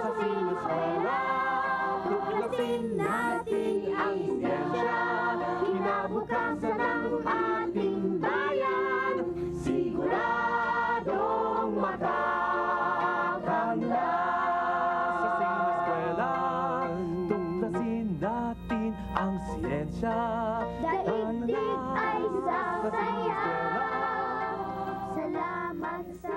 Sa Sineskwela, tuklasin natin ang siyensya, kinabukasan ng ating bayan, siguradong matatanda. Sa Sineskwela, tuklasin natin ang siyensya, Daigdig ay sasaya. Salamat sa...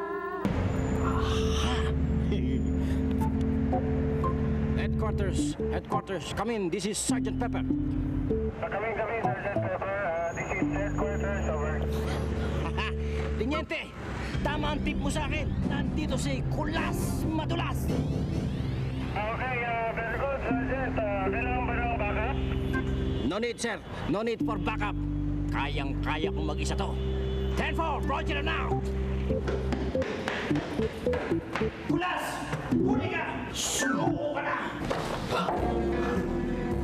Headquarters, come in. This is Sergeant Pepper. Come in, Sergeant Pepper. This is headquarters, over. Teniente, tama ang tip mo sa akin. Nandito si Kulas Madulas. Okay, very good, Sergeant. Kailangan ba ng backup? No need, sir. No need for backup. Kayang-kaya kong mag-isa to. 10-4, Roger now. Kulas! Huli ka! Sumuko ka na!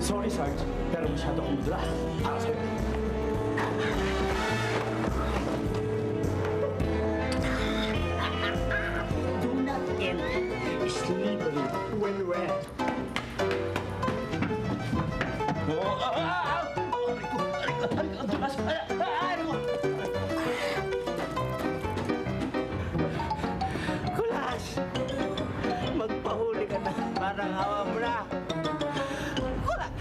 Sorry, Sarge, pero masyado akong madulas. Aras ko. Do not enter. Slippery when wet. Kulas! Magpahuli ka na. Parang hawa mo na. Kulas!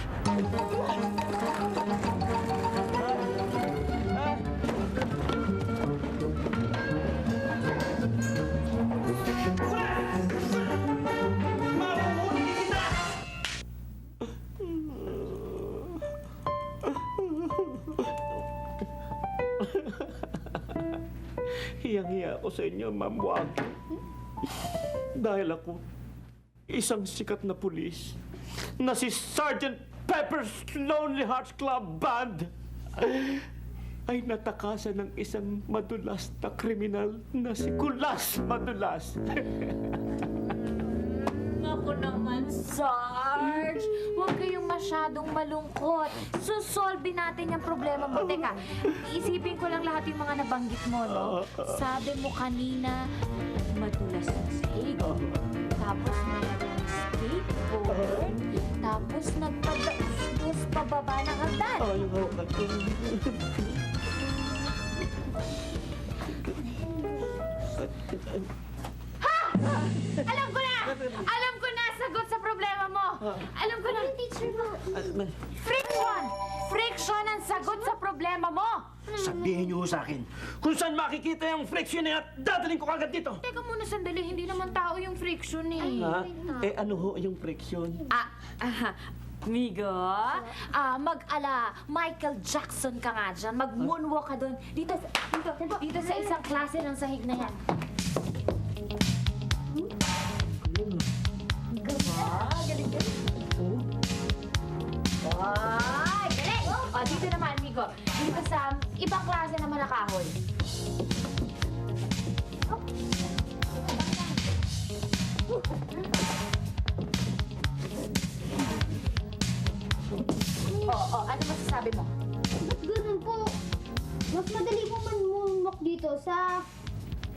Hiyang-hiya ako sa inyo, Ma'am Wag. Dahil ako, isang sikat na pulis na si Sergeant Pepper's Lonelyheart Club Band ay natakasan ng isang madulas na kriminal na si Kulas Madulas. Ako naman, Sarge. Huwag kayong masyadong malungkot. Susolve natin yung problema mo. Teka, isipin ko lang lahat yung mga nabanggit mo, no? Sabi mo kanina, madulas ang sahig. Tapos mayroong skateboard. Tapos nagpadaustos pababa ng hagdan. Yung hawakan ko. Alam ko na! Alam ko na! Sagot sa problema mo! Alam ko na! Teacher mo! Friction! Friction ang sagot sa problema mo! Sabihin niyo sa akin, kung saan makikita yung friction niya at dadaling ko kagad dito. Teka muna sandali, hindi naman tao yung friction eh. Ha? Eh ano ho yung friction? Migo, mag-ala, Michael Jackson ka nga dyan. Mag-moonwalk ka doon. Dito sa isang klase ng sahig na yan. Galing. Ay, galing! O, dito naman, Migo. Dito sa ibang klase naman na kahoy. Ano masasabi mo? Ba't ganun po? Mas madali po manmunok dito sa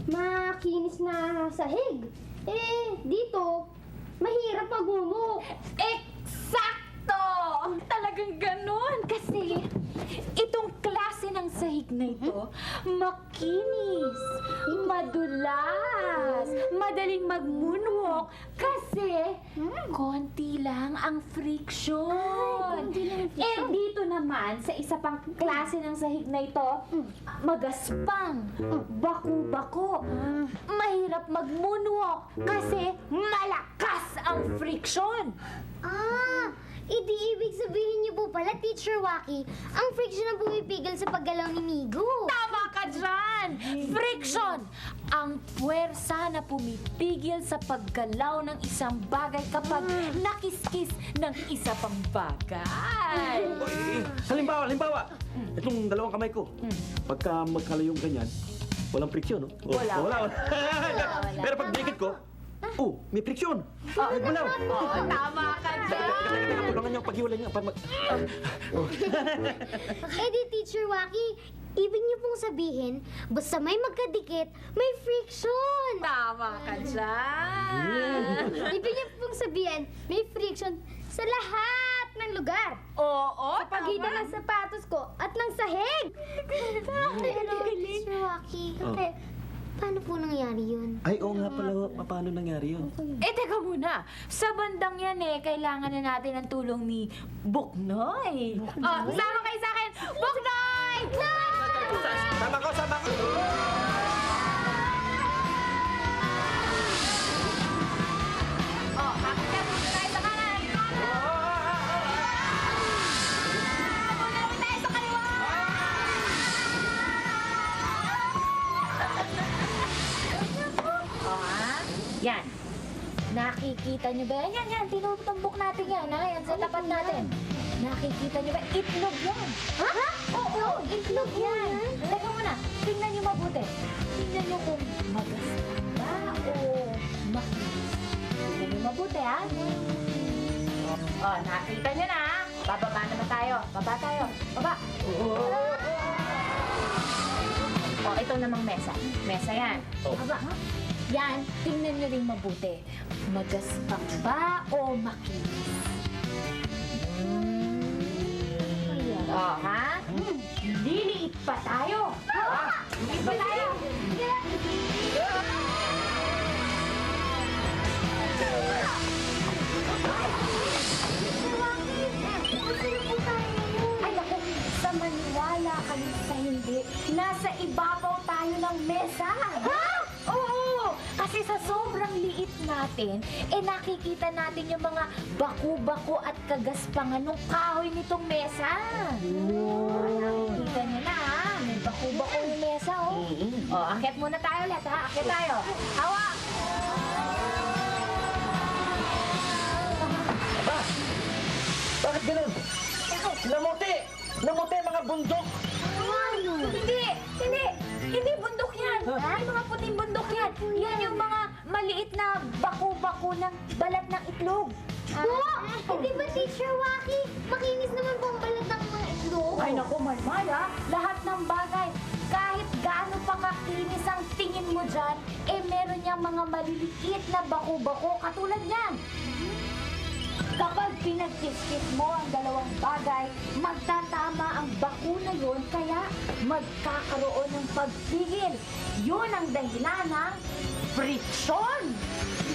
makinis na sahig. Eh, dito, mahirap magmumok. Eksakto! Talagang ganon. Kasi itong klase ng sahig na ito, makinis, madulas, madaling mag-moonwalk kasi konti lang ang friction. Eh dito naman, sa isa pang klase ng sahig na ito, magaspang, baku-bako, mahirap mag-moonwalk kasi malakas ang friction. Hindi ibig sabihin niyo po pala, Teacher Waki, ang friction ang pumipigil sa paggalaw ni Migo. Tama ka dyan! Friction! Ang puwersa na pumipigil sa paggalaw ng isang bagay kapag nakiskis ng isa pang bagay. Halimbawa, itong dalawang kamay ko, pagka magkalayong ganyan, walang friksyon, no? Wala. Pero pag dikit ko, may friksyon. Gumalaw. Tama ka dyan! Teka, tulungan niyo ang paghiwalay niya. Eh di, Teacher Waki, ibig niyo pong sabihin, basta may magkadikit, may friction. Tama ka dyan! Ibig niyo pong ABS-CBN, may friction sa lahat ng lugar. Oo, Sa pagitan ng sapatos ko at ng sahig. Pero, Teacher Waki, paano po nangyari yun? Ay, oo nga pala. Paano nangyari yun? Teka muna. Sa bandang yan kailangan na natin ng tulong ni Buknoy. Sama kayo sa akin! Buknoy! Sama ko, sama ko! Bakit ka muna tayo sa kanan? Muna rin tayo sa kaliwa! Yan. Nakikita niyo ba? Yan. Tinutambok natin yan. Yan, sa tapat natin. Nakikita niyo ba? Itlog yan. Ha? Oo, itlog yan. Teka muna, tingnan niyo mabuti. Tingnan niyo kung magastos ba o makinis. Tingnan niyo mabuti, ha? Nakita niyo na, ha? Bababa naman tayo. Baba tayo. Baba. Ito namang mesa. Mesa yan. Baba, ha? Yan, tingnan niyo rin mabuti. Magaspak ba o makinis? Ha? Liliit pa tayo. Liliit pa tayo. Ay, naku, sa maniwala kami sa hindi, nasa ibabaw tayo ng mesa. Ha? Oo, kasi sa sobrang liit natin, nakikita natin yung mga baku-bako at kagaspangan ng kahoy nitong mesa. Nakikita niyo na, ha? May baku-bako yung mesa, oh. Akit muna tayo ulit, ha? Akit tayo. Hawak! Bakit ganun? Namuti! Namuti mga bundok! Hindi bundok yan. Yung mga puting bundok yan. Yan yung mga maliit na baku-baku ng balat ng itlog. Hindi ba, Teacher Waki? Makinis naman po ang balat ng mga itlog. Ay naku, Marmay, ha? Lahat ng bagay, kahit gaano pa kakinis ang tingin mo dyan, meron niyang mga maliliit na baku-bako katulad yan. Kapag pinagkiskis mo ang dalawang bagay, magtatama ang baku na yun, kaya magkakaroon ng pagpigil. Yun ang dahilan ng friction.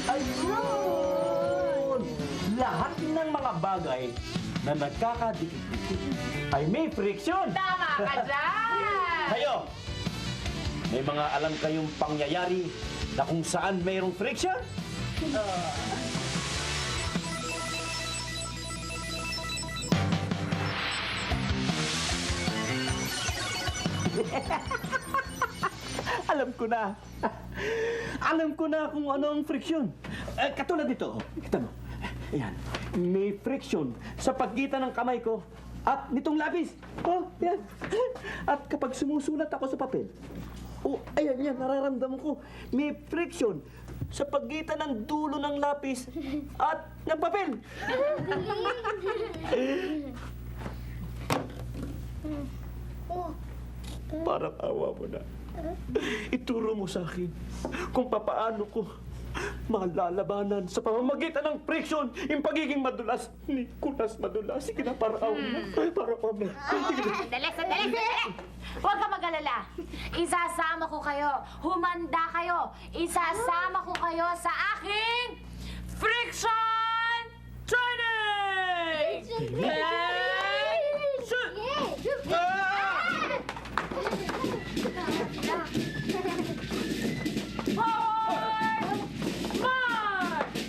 Ayun! Lahat ng mga bagay na nagkakadikit-dikit ay may friksyon! Tama ka dyan! Kayo! May mga alam kayong pangyayari na kung saan mayroong friction? Alam ko na. Alam ko na kung ano ang friksyon. Katulad dito. Kita mo. Ayan. May friksyon sa pagitan ng kamay ko at nitong lapis. Yan. At kapag sumusulat ako sa papel, ayan yan, nararamdaman ko. May friksyon sa pagitan ng dulo ng lapis at ng papel. Parang awa mo na. Ituro mo sa akin kung papaano ko malalabanan sa pamamagitan ng friction yung pagiging madulas ni Kulas Madulas. Sige na, para awa mo. Para awa mo. Sandali! Huwag ka mag-alala. Isasama ko kayo. Humanda kayo. Isasama ko kayo sa aking friction training! Forward! March!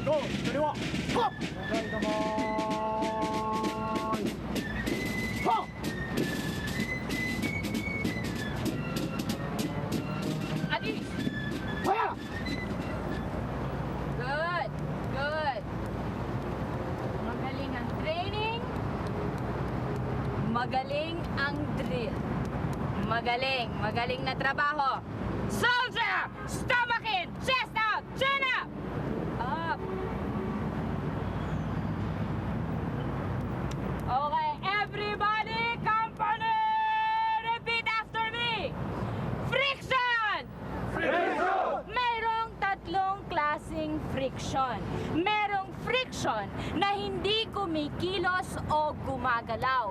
Go! Kaliwa! Hop! Hop! Adi! Fire! Good! Magaling ang training. Magaling ang drill. Magaling na trabaho. Soldier! Stomach in! Chest out! Chin up! Up! Okay, everybody, company! friction na hindi kumikilos o gumagalaw.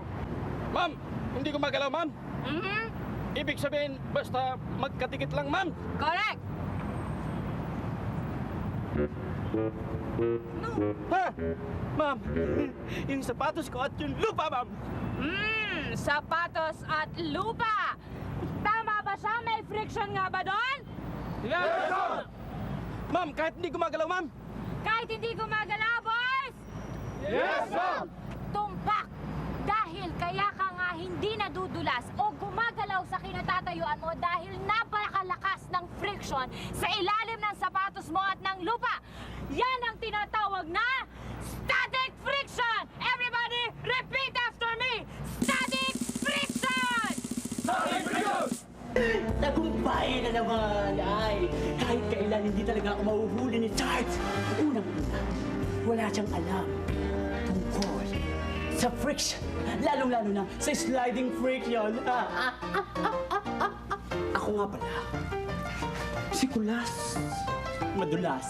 Ma'am, hindi gumagalaw, ma'am. Mhm. Ibig sabihin, basta magkatikit lang, ma'am. Correct. Ha? Ma'am, yung sapatos ko at yung lupa, ma'am. Sapatos at lupa. Tama ba siya? May friction nga ba doon? Yes, ma'am. Ma'am, kahit hindi gumagalaw, ma'am. Kahit hindi gumagalaw, boys! Yes, ma'am. Tumpak! Dahil kaya ka nga hindi nadudulas o gumagalaw sa kinatatayuan mo dahil napakalakas ng friction sa ilalim ng sapatos mo at ng lupa. Yan ang tinatawag na static friction! Everybody, repeat after me! Static friction! Static friction! Tagumpay na naman! Ay, kahit kailan hindi talaga ako mahuhuli ni Sarge. Unang-una, wala siyang alam tungkol sa friction. Lalong-lalo na sa sliding friction. Ako nga pala, si Kulas Madulas.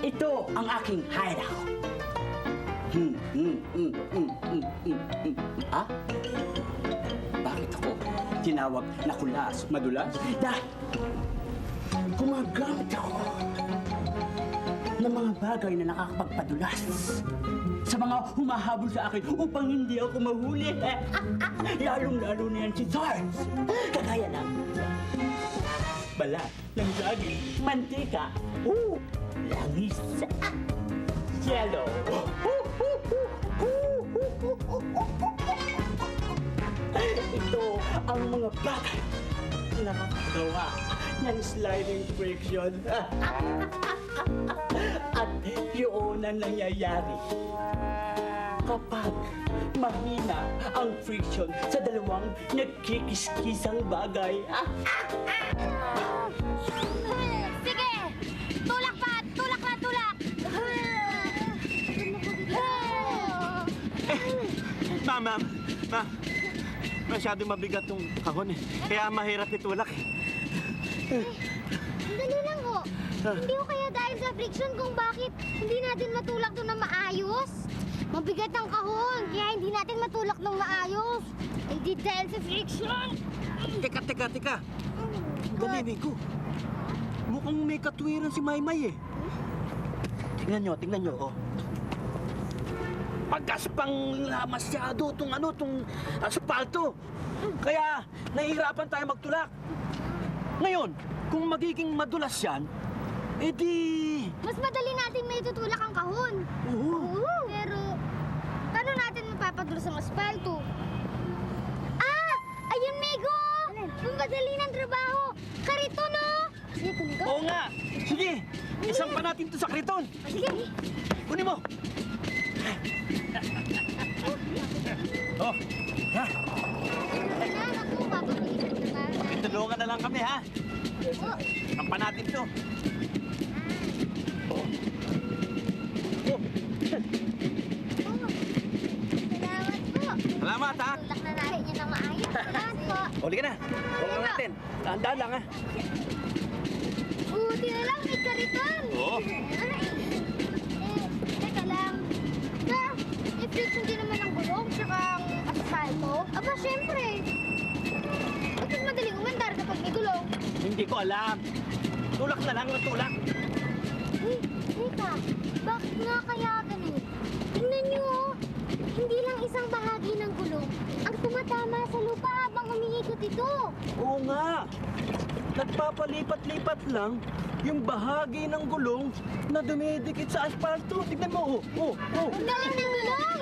Ito ang aking hideout. Ah? Bakit ako tinawag na Kulas Madulas? Dahil gumagamit ako ng mga bagay na nakakapagpadulas sa mga humahabol sa akin upang hindi ako mahuli. Lalong-lalo na yan si Sarge. Kagaya ng balat ng saging, mantika, langis, yellow. Ito ang mga bagay na nakakagawa ng sliding friction. At yun ang nangyayari kapag mahina ang friction sa dalawang nagkikiskisang bagay. Sige! Tulak pa! Tulak na tulak! Ma'am. Masyadong mabigat tong kahon eh. Kaya mahirap itulak eh. Dali lang ho. Hindi ko kaya dahil sa friction kung bakit hindi natin matulak doon na maayos. Mabigat ang kahon, kaya hindi natin matulak ng maayos. Hindi dahil sa friction. Teka. Galibig ko. Mukhang may katwiran si Maymay eh. Tingnan nyo, oh. Pagkaspang masyado tong asfalto. Kaya nahihirapan tayo magtulak. Ngayon, kung magiging madulas yan, edi... Mas madali natin may tutulak ang kahon. Oo. Pero, paano natin mapapadulas ang asfalto? Ayun, Migo! Ang madali ng trabaho. Karito, no? Sige, tumigo. Oo nga. Sige, isang pa natin to sa kriton. Sige. Kunin mo. Oh, ha? Naku, papabilisan ka pa. Tulungan na lang kami, ha? Oh. Isang pa natin to. Oh. Salamat po. Salamat, ha? Tulak na natin yan ng maayos. Salamat po. Huli ka na. Tulungan natin. Tandaan lang, ha? Buti na lang, may kariton. Oo. Teka lang. I-friction din naman ang gulong, tsaka ang asfalto. Aba, syempre. Bakit madaling umandar kapag may gulong? Hindi ko alam. Tulak na lang ng tulak. Teka, bakit nga kaya ganun? Tingnan niyo, oh. Hindi lang isang bahagi ng gulong ang tumatama sa lupa habang umiikot ito. Oo nga. Nagpapalipat-lipat lang yung bahagi ng gulong na dumidikit sa asfalto. Tignan mo, oh. Ang galing ng gulong!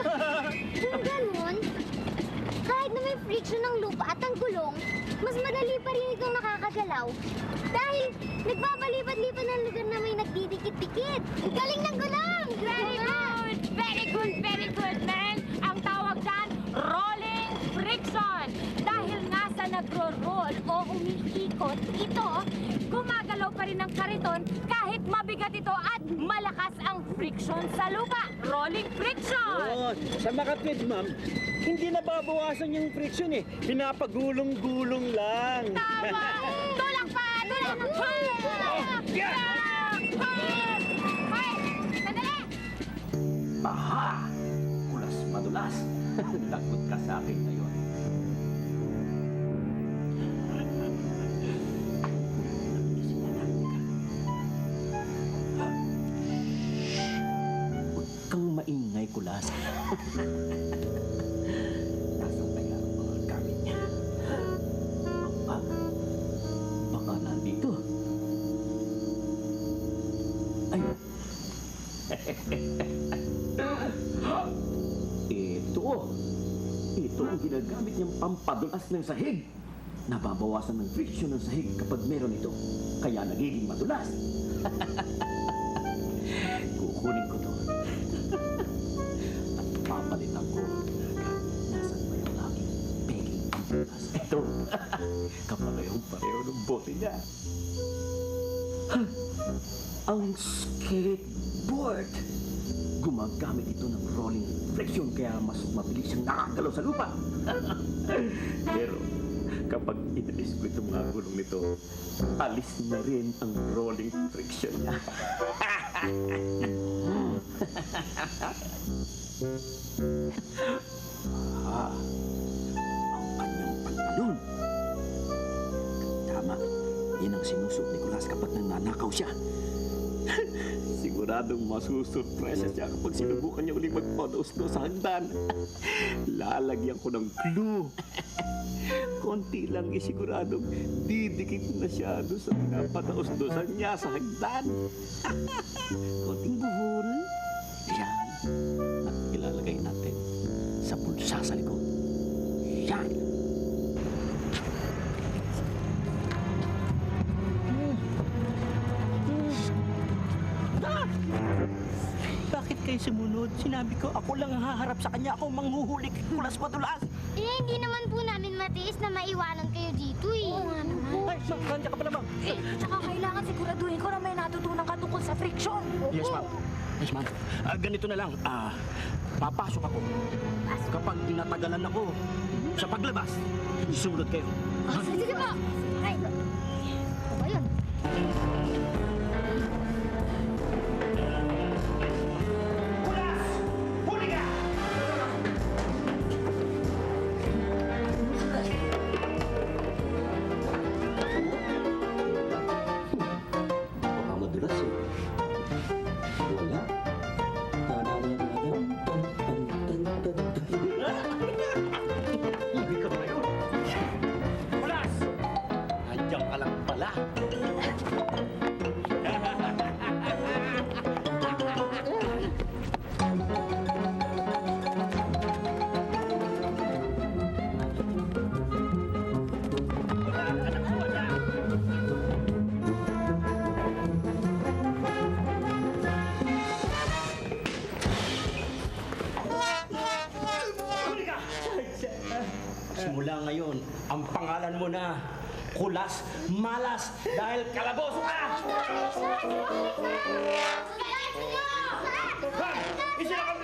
Kung ganun, kahit na may friction ng lupa at ang gulong, mas madali pa rin itong nakakagalaw. Dahil nagbabalipat-lipat ng lugar na may nagdidikit-dikit. Ang galing ng gulong! Very good, man! Ang tawag dyan, rolling friction. Dahil nga sa nagro-roll o umiikot, ito, gumagalaw pa rin ang kariton kahit mabigat ito at malakas ang friction sa lupa. Rolling friction! Oo, sa makatwid, ma'am, hindi nababawasan yung friction eh. Pinapagulong-gulong lang. Tama! Tulak pa! Tulak! Tulak! Tulak! Hoy! Aha! Kulas Madulas. Lagot ka sa akin ngayon. Huwag kang maingay, Kulas. Nasaan kaya ang mga gamit niya? Baka nandito. Ayun. Ito ang ginagamit niyang pampadulas ng sahig. Nababawasan ng friction ng sahig kapag meron ito. Kaya nagiging madulas. Kukunin ko to. At papalitan ko. Nasaan ba yung aking peking pampadulas? Ito. Kaparehong-pareho ng bote niya. Ang skateboard. Gumagamit ito ng rolling friction kaya mas mabilis siyang nakagalaw sa lupa. Pero kapag inalis ko itong mga gulong nito, alis na rin ang rolling friction niya. Ang kanyang pantalon. Tama, yan ang sinusuot ni Kulas kapag nananakaw siya. Siguradong masusurpresa siya kapag sinubukan niya uling magpadausdo sa hagdan. Lalagyan ko ng glue. Konti lang siguradong didikit na siya doon sa mga padausdosan niya sa hagdan. Konting buhol. Yan. At ilalagay natin sa bulsa sa likod. Yan. Bakit kayo sumunod? Sinabi ko, ako lang ang haharap sa kanya. Ako manghuhuli kay Kulas Madulas. Hindi naman po namin matiis na maiwanan kayo dito eh. Oo nga naman. Ay, ma'am, nandiyan ka pa naman. Tsaka kailangan siguraduhin ko na may natutunan ka tungkol sa friction. Yes, ma'am. Yes, ma'am. Ganito na lang. Papasok ako. Kapag tinatagalan ako sa paglabas, sumunod kayo. Sige po. Ay, ano ba yun? Simula ngayon, ang pangalan mo na Kulas Malas dahil kalaboso ka! Hoy! Isira ka